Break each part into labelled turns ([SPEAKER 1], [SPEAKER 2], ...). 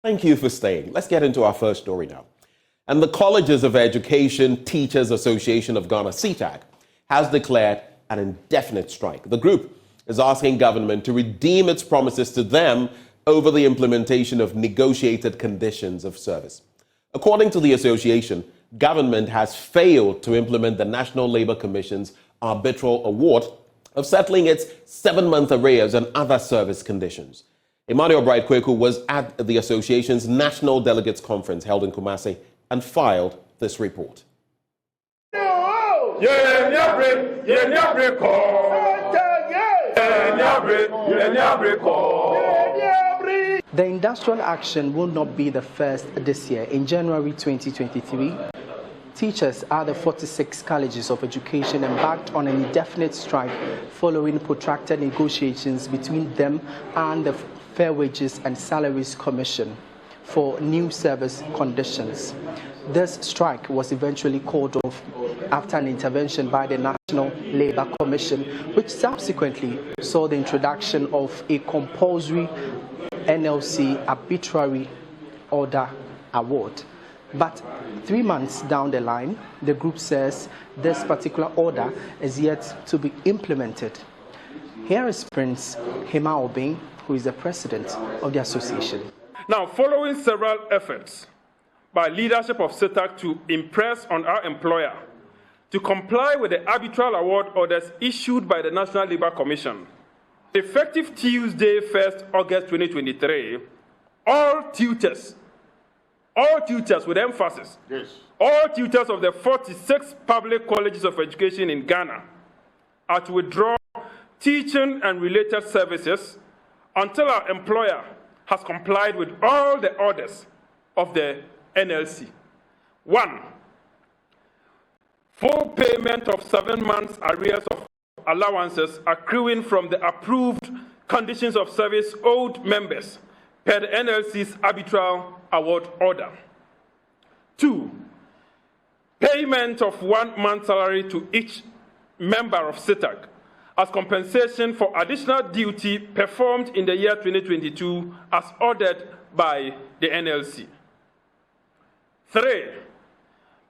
[SPEAKER 1] Thank you for staying. Let's get into our first story now. And the Colleges of Education Teachers Association of Ghana, GTEC, has declared an indefinite strike. The group is asking government to redeem its promises to them over the implementation of negotiated conditions of service. According to the association, government has failed to implement the National Labour Commission's arbitral award of settling its 7-month arrears and other service conditions. Emmanuel Bright Kweku was at the association's National Delegates Conference held in Kumasi and filed this report.
[SPEAKER 2] The
[SPEAKER 3] industrial action will not be the first this year. In January 2023, teachers at the 46 colleges of education embarked on an indefinite strike following protracted negotiations between them and the Fair Wages and Salaries Commission for new service conditions. This strike was eventually called off after an intervention by the National Labour Commission, which subsequently saw the introduction of a compulsory NLC arbitrary order award. But 3 months down the line, the group says this particular order is yet to be implemented. Here is Prince Hema Obing, who is the president of the association.
[SPEAKER 2] Now, following several efforts by leadership of GTEC to impress on our employer to comply with the arbitral award orders issued by the National Labour Commission, effective Tuesday, 1st August 2023, all tutors with emphasis, all tutors of the 46 public colleges of education in Ghana are to withdraw teaching and related services until our employer has complied with all the orders of the NLC. 1, full payment of 7 months arrears of allowances accruing from the approved conditions of service owed members per the NLC's arbitral award order. 2, payment of 1 month's salary to each member of GTEC as compensation for additional duty performed in the year 2022 as ordered by the NLC. 3,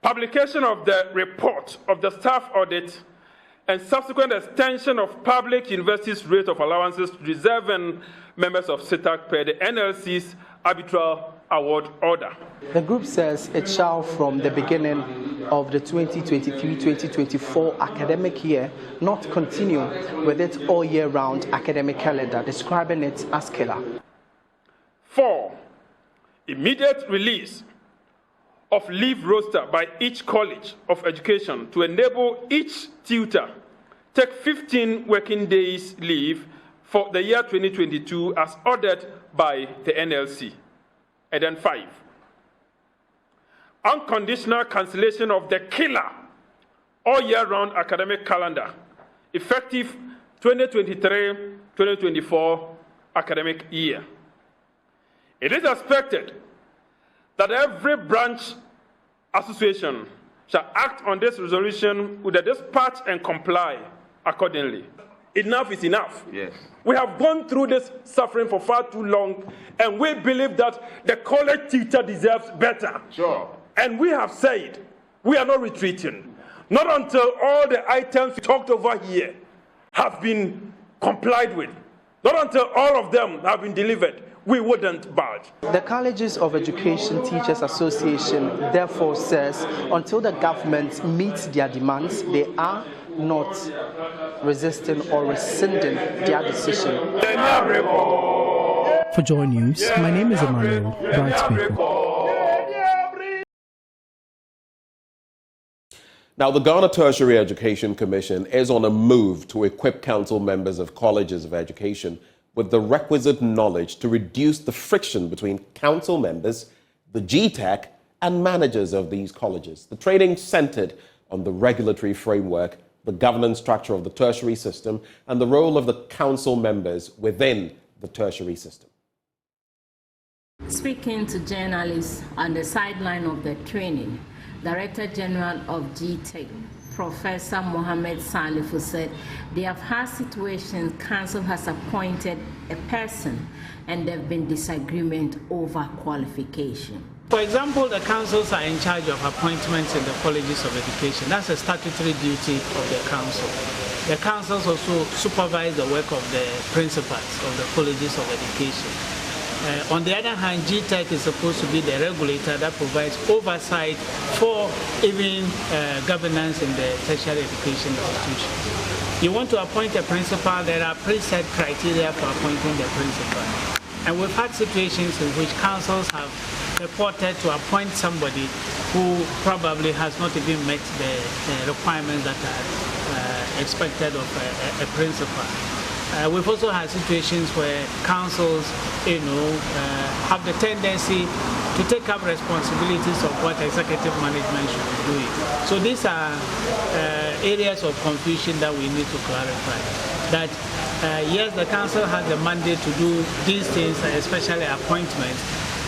[SPEAKER 2] publication of the report of the staff audit and subsequent extension of public universities' rate of allowances to deserving members of GTEC per the NLC's arbitral award order.
[SPEAKER 3] The group says it shall, from the beginning of the 2023-2024 academic year, not continue with its all-year-round academic calendar, describing it as killer.
[SPEAKER 2] 4, immediate release of leave roster by each college of education to enable each tutor take 15 working days leave for the year 2022 as ordered by the NLC. And then 5, unconditional cancellation of the killer all-year-round academic calendar, effective 2023-2024 academic year. It is expected that every branch association shall act on this resolution with a dispatch and comply accordingly. Enough is enough.
[SPEAKER 4] Yes.
[SPEAKER 2] We have gone through this suffering for far too long, and we believe that the college teacher deserves better.
[SPEAKER 4] Sure.
[SPEAKER 2] And we have said we are not retreating. Not until all the items we talked over here have been complied with. Not until all of them have been delivered. We wouldn't budge.
[SPEAKER 3] The Colleges of Education Teachers Association therefore says until the government meets their demands, they are not resisting or rescinding their decision.
[SPEAKER 5] For Joy News, my name is Emmanuel Bright Kweku.
[SPEAKER 1] Now, the Ghana Tertiary Education Commission is on a move to equip council members of colleges of education with the requisite knowledge to reduce the friction between council members, the GTEC, and managers of these colleges. The training centered on the regulatory framework, the governance structure of the tertiary system, and the role of the council members within the tertiary system.
[SPEAKER 6] Speaking to journalists on the sideline of the training, Director General of GTEC,
[SPEAKER 4] Professor Mohammed Salifu said they have had situations council has appointed a person and there have been disagreement over qualification.
[SPEAKER 6] For example, the councils are in charge of appointments in the colleges of education. That's a statutory duty of the council. The councils also supervise the work of the principals of the colleges of education. On the other hand, GTEC is supposed to be the regulator that provides oversight for even governance in the tertiary education institutions. You want to appoint a principal, there are preset criteria for appointing the principal. And we've had situations in which councils have reported to appoint somebody who probably has not even met the requirements that are expected of a principal. We've also had situations where councils, have the tendency to take up responsibilities of what executive management should be doing. So these are areas of confusion that we need to clarify. That yes, the council has the mandate to do these things, especially appointments,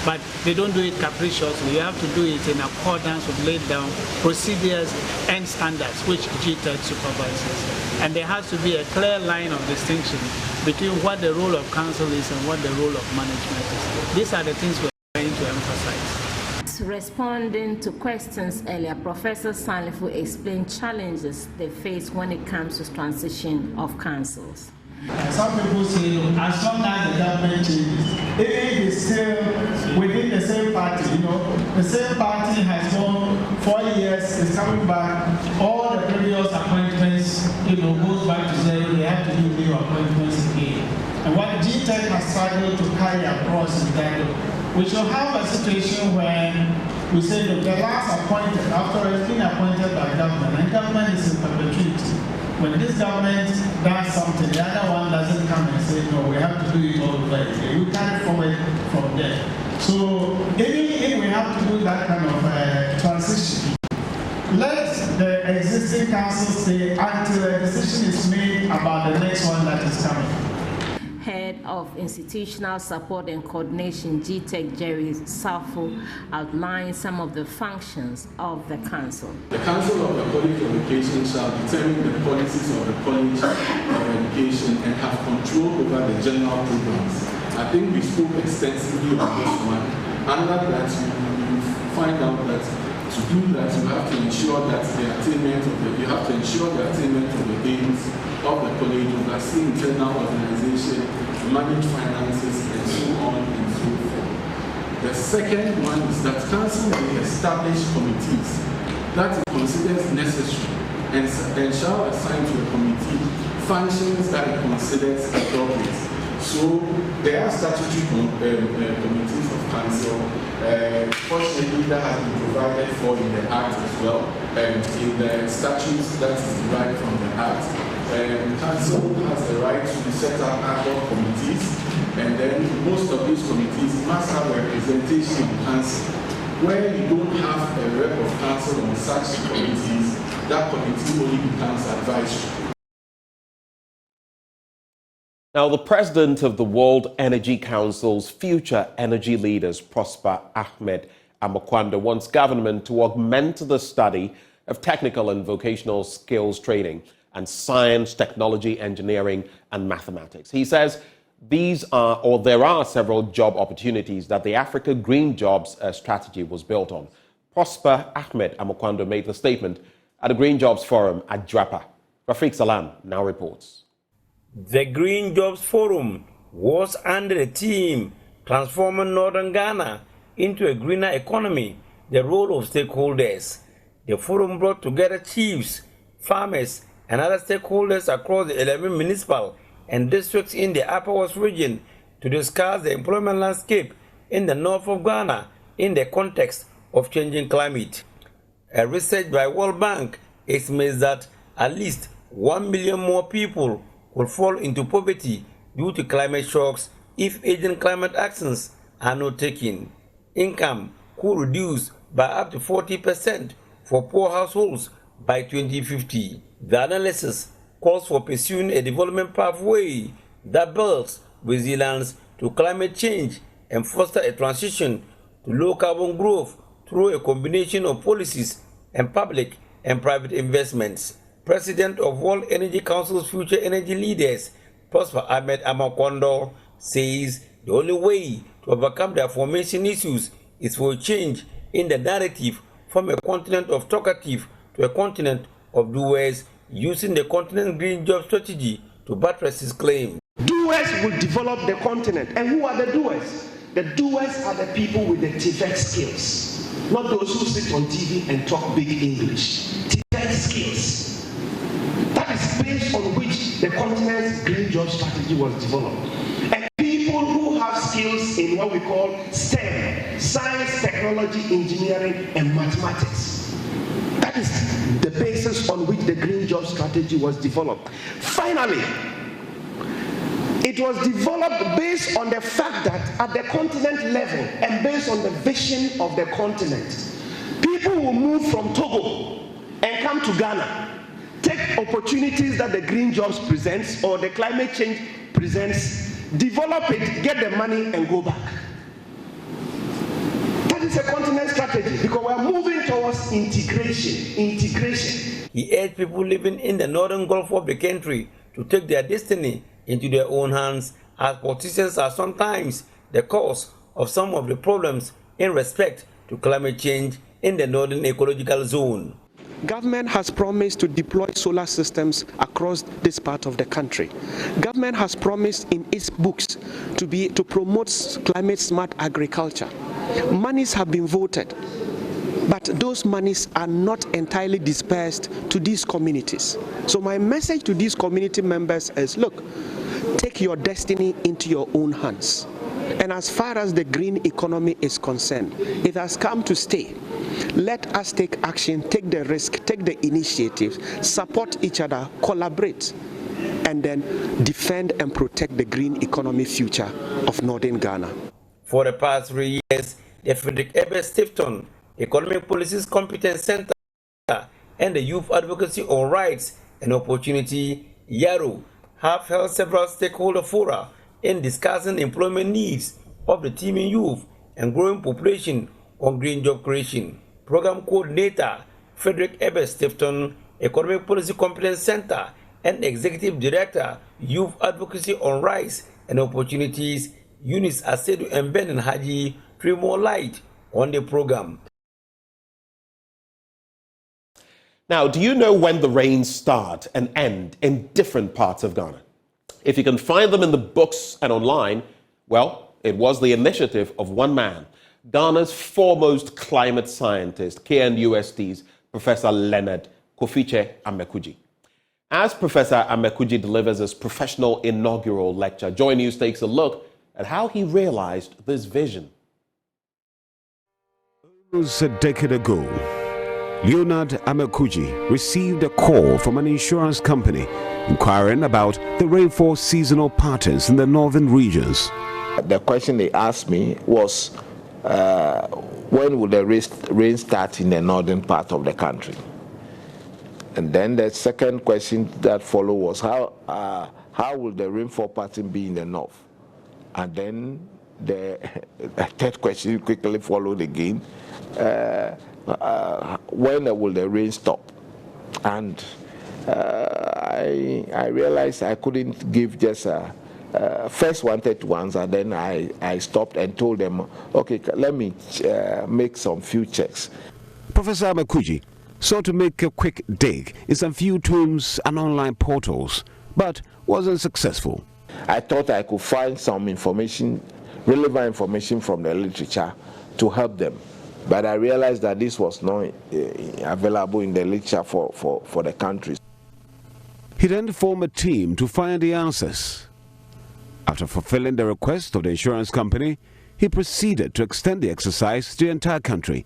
[SPEAKER 6] but they don't do it capriciously. You have to do it in accordance with laid down procedures and standards which GTEC supervises. And there has to be a clear line of distinction between what the role of council is and what the role of management is. These are the things we're trying to emphasize.
[SPEAKER 4] Responding to questions earlier, Professor Salifu explained challenges they face when it comes to transition of councils.
[SPEAKER 7] Some people say, as long as the government changes, if it is still within the same party, the same party has gone 4 years, is coming back, all the previous appointments, goes back to zero, they have to do new appointments again. And what GTEC has struggled to carry across is that we should have a situation where we say that the last appointed, after it's been appointed by government, and government is in perpetuity. When this government does something, the other one doesn't come and say, no, we have to do it all over again. We carry forward from there. So even if we have to do that kind of transition, let the existing council stay until a decision is made about the next one that is coming.
[SPEAKER 4] Head of Institutional Support and Coordination, GTEC Jerry Safo, outlined some of the functions of the Council.
[SPEAKER 8] The Council of the College of Education shall determine the policies of the College of Education and have control over the general programs. I think we spoke extensively on this one. Under that, you find out that to do that, you have to ensure that the attainment of the aims of the college, oversee internal organization, manage finances, and so on and so forth. The second one is that council will establish committees that it considers necessary and shall assign to a committee functions that it considers appropriate. So there are statutory committees of council. Fortunately, that has been provided for in the Act as well, in the statutes that is derived from the Act. Council has the right to set up ad hoc committees, and then most of these committees must have representation of council. Where you don't have a rep of council on such committees, that committee only becomes advisory.
[SPEAKER 1] Now, the president of the World Energy Council's Future Energy Leaders, Prosper Ahmed Amokwando, wants government to augment the study of technical and vocational skills training and science, technology, engineering, and mathematics. He says there are several job opportunities that the Africa Green Jobs strategy was built on. Prosper Ahmed Amokwando made the statement at the Green Jobs Forum at Drapa. Rafiq Salam now reports.
[SPEAKER 9] The Green Jobs Forum was under the theme Transforming Northern Ghana into a Greener Economy, the role of stakeholders. The forum brought together chiefs, farmers, and other stakeholders across the 11 municipal and districts in the Upper West region to discuss the employment landscape in the north of Ghana in the context of changing climate. A research by World Bank estimates that at least 1 million more people will fall into poverty due to climate shocks if urgent climate actions are not taken. Income could reduce by up to 40% for poor households by 2050. The analysis calls for pursuing a development pathway that builds resilience to climate change and foster a transition to low carbon growth through a combination of policies and public and private investments. President of World Energy Council's Future Energy Leaders, Prosper Ahmed Amakondo, says the only way to overcome the formation issues is for a change in the narrative from a continent of talkative to a continent of doers, using the continent green job strategy to buttress his claim.
[SPEAKER 10] Doers will develop the continent. And who are the doers? The doers are the people with the TVET skills, not those who sit on TV and talk big English. TVET skills. That is based on which the continent's green job strategy was developed. And people who have skills in what we call STEM, science, technology, engineering, and mathematics. That is the basis on which the green job strategy was developed. Finally, it was developed based on the fact that at the continent level and based on the vision of the continent, people will move from Togo and come to Ghana, take opportunities that the green jobs presents or the climate change presents, develop it, get the money and go back. That is a continent strategy because we are moving towards integration.
[SPEAKER 9] He urged people living in the northern Gulf of the country to take their destiny into their own hands, as politicians are sometimes the cause of some of the problems in respect to climate change in the northern ecological zone.
[SPEAKER 10] Government has promised to deploy solar systems across this part of the country. Government has promised in its books to promote climate smart agriculture. Monies have been voted, but those monies are not entirely dispersed to these communities. So my message to these community members is, look, take your destiny into your own hands. And as far as the green economy is concerned, it has come to stay. Let us take action, take the risk, take the initiative, support each other, collaborate, and then defend and protect the green economy future of Northern Ghana.
[SPEAKER 9] For the past 3 years, the Frederick Ebert Stifton, Economic Policies Competence Center, and the Youth Advocacy on Rights and Opportunity, YARO, have held several stakeholder fora in discussing employment needs of the teeming youth and growing population on green job creation. Program Coordinator Frederick Ebert Stifton, Economic Policy Competence Center, and Executive Director, Youth Advocacy on Rights and Opportunities, Eunice Asedu and Benin Haji, threw more light on the program.
[SPEAKER 1] Now, do you know when the rains start and end in different parts of Ghana? If you can find them in the books and online, well, it was the initiative of one man, Ghana's foremost climate scientist, KNUST's Professor Leonard Kofiche Amekuji. As Professor Amekuji delivers his professional inaugural lecture, Joy News takes a look at how he realized this vision.
[SPEAKER 11] Almost a decade ago, Leonard Amekuji received a call from an insurance company inquiring about the rainfall seasonal patterns in the northern regions.
[SPEAKER 12] The question they asked me was, when will the rain start in the northern part of the country? And then the second question that followed was, how will the rainfall pattern be in the north? And then the third question quickly followed again. When will the rain stop? And I realized I couldn't give just first wanted to answer, then I stopped and told them, okay, let me make some few checks.
[SPEAKER 11] Professor Amekuji sought to make a quick dig in some few tombs and online portals, but wasn't successful.
[SPEAKER 12] I thought I could find some information, relevant information from the literature to help them. But I realized that this was not available in the literature for the country.
[SPEAKER 11] He then formed a team to find the answers. After fulfilling the request of the insurance company, he proceeded to extend the exercise to the entire country.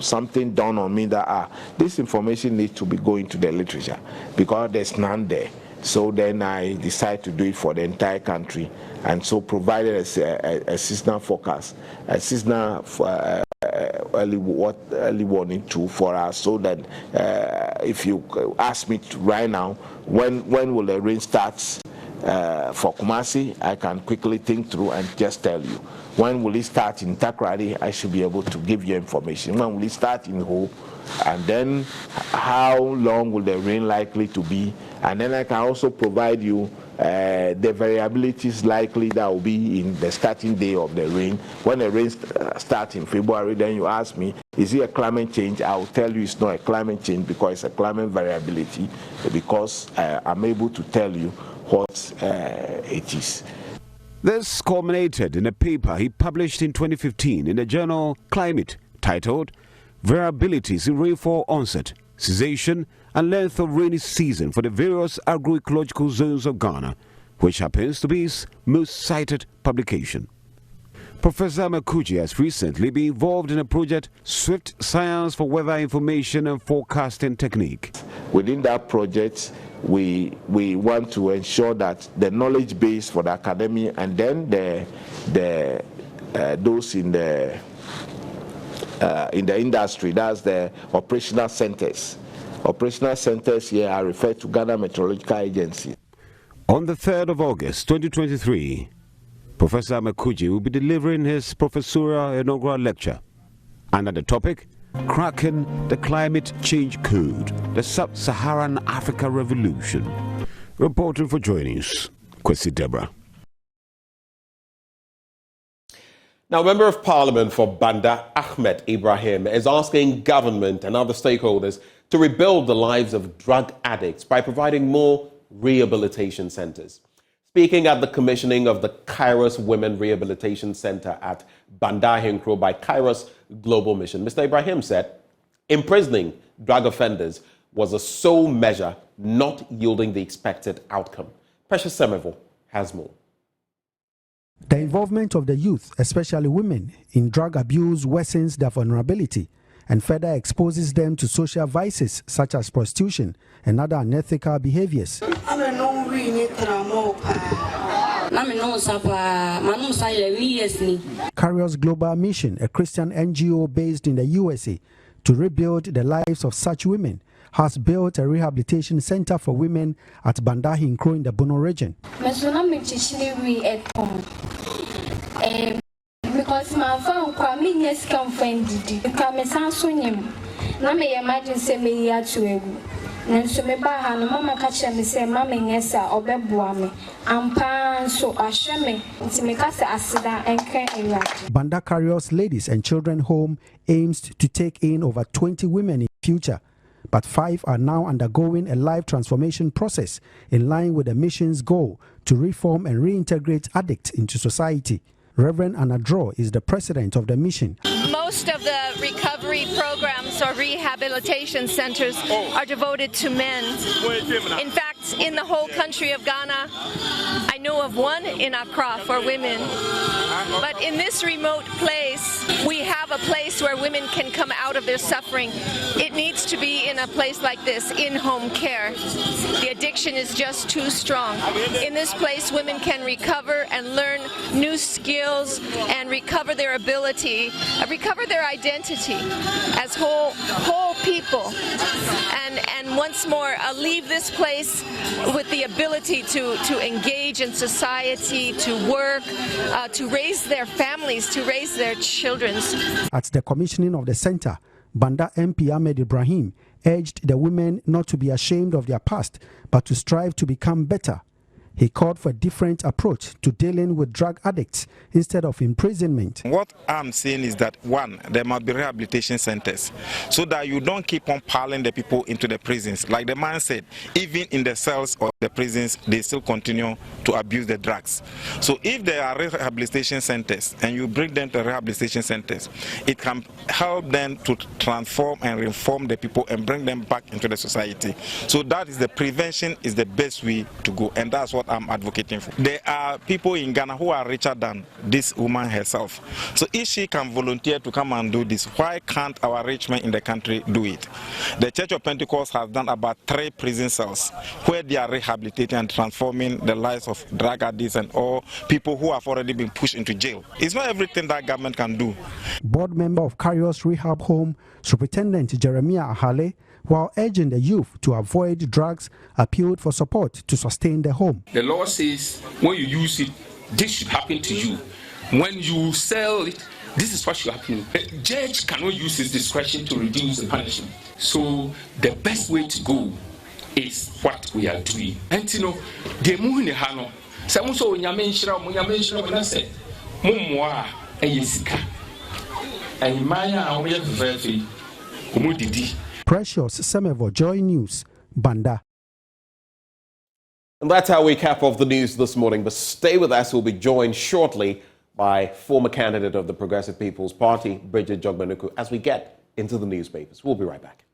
[SPEAKER 12] Something dawned on me that this information needs to be going to the literature because there's none there. So then I decided to do it for the entire country, and so provided a seasonal forecast, a seasonal early warning tool for us, so that if you ask me right now, when will the rain start for Kumasi, I can quickly think through and just tell you. When will it start in Takrady? I should be able to give you information. When will it start in Ho? And then how long will the rain likely to be? And then I can also provide you the variabilities likely that will be in the starting day of the rain. When the rain starts in February, then you ask me, is it a climate change? I will tell you it's not a climate change because it's a climate variability, because I'm able to tell you what it is.
[SPEAKER 11] This culminated in a paper he published in 2015 in the journal Climate, titled Variabilities in Rainfall Onset, Cessation and Length of Rainy Season for the Various Agroecological Zones of Ghana, which happens to be his most cited publication. Professor Amakuji has recently been involved in a project, Swift Science for Weather Information and Forecasting Technique.
[SPEAKER 12] Within that project, we want to ensure that the knowledge base for the academy and then those in the industry, that's the operational centers. Operational centers here are referred to Ghana Meteorological Agency.
[SPEAKER 11] On the 3rd of August 2023, Professor Amakuji will be delivering his professorial inaugural lecture under the topic, Cracking the Climate Change Code, the Sub-Saharan Africa Revolution. Reporting for Joy News, Kwesi Deborah.
[SPEAKER 1] Now, Member of Parliament for Banda, Ahmed Ibrahim, is asking government and other stakeholders to rebuild the lives of drug addicts by providing more rehabilitation centers. Speaking at the commissioning of the Kairos Women Rehabilitation Center at Banda Hinkro by Kairos Global Mission, Mr. Ibrahim said imprisoning drug offenders was a sole measure not yielding the expected outcome. Precious Semevo has more.
[SPEAKER 13] The involvement of the youth, especially women, in drug abuse worsens their vulnerability and further exposes them to social vices such as prostitution and other unethical behaviors. Kairos Global Mission, a Christian NGO based in the USA to rebuild the lives of such women, has built a rehabilitation center for women at Banda Hinkro in the Bono region.
[SPEAKER 14] Because my phone coming yes come friend did come Samsung na me imagine say me ya to egu nanso me ba ha no mama ka kire me say mama nyesa obeboa me ampa so ahwe me nti me ka say asida enkan ewade.
[SPEAKER 13] Banda Kairos Ladies and Children Home aims to take in over 20 women in future, but 5 are now undergoing a life transformation process in line with the mission's goal to reform and reintegrate addicts into society. Reverend Anna Draw is the president of the mission.
[SPEAKER 15] Most of the recovery programs or rehabilitation centers are devoted to men. In fact, in the whole country of Ghana, I know of one in Accra for women. But in this remote place, we have a place where women can come out of their suffering. It needs to be in a place like this, in-home care. The addiction is just too strong. In this place, women can recover and learn new skills and recover their ability, recover their identity as whole people, and once more leave this place with the ability to engage in society, to work, to raise their families, to raise their children.
[SPEAKER 13] At the commissioning of the center, Banda MP Ahmed Ibrahim urged the women not to be ashamed of their past, but to strive to become better. He called for a different approach to dealing with drug addicts instead of imprisonment.
[SPEAKER 16] What I'm saying is that, one, there must be rehabilitation centers so that you don't keep on piling the people into the prisons. Like the man said, even in the cells of the prisons, they still continue to abuse the drugs. So if there are rehabilitation centers and you bring them to rehabilitation centers, it can help them to transform and reform the people and bring them back into the society. So that is the prevention is the best way to go, and that's what I'm advocating for. There are people in Ghana who are richer than this woman herself. So if she can volunteer to come and do this, why can't our rich men in the country do it? The Church of Pentecost has done about 3 prison cells where they are rehabilitating and transforming the lives of drug addicts and all people who have already been pushed into jail. It's not everything that government can do.
[SPEAKER 13] Board member of Kairos Rehab Home, Superintendent Jeremiah Ahale, while urging the youth to avoid drugs, appealed for support to sustain the home.
[SPEAKER 17] The law says when you use it, this should happen to you. When you sell it, this is what should happen. A judge cannot use his discretion to reduce the punishment. So the best way to go is what we are doing. And you know, the moon hano. Some so nyamenshira na se mumwa eyisika. And maya oye very umudidi.
[SPEAKER 13] Precious Semevo, Joy News, Banda.
[SPEAKER 1] And that's how we cap off the news this morning. But stay with us. We'll be joined shortly by former candidate of the Progressive People's Party, Bridget Jogmanuku, as we get into the newspapers. We'll be right back.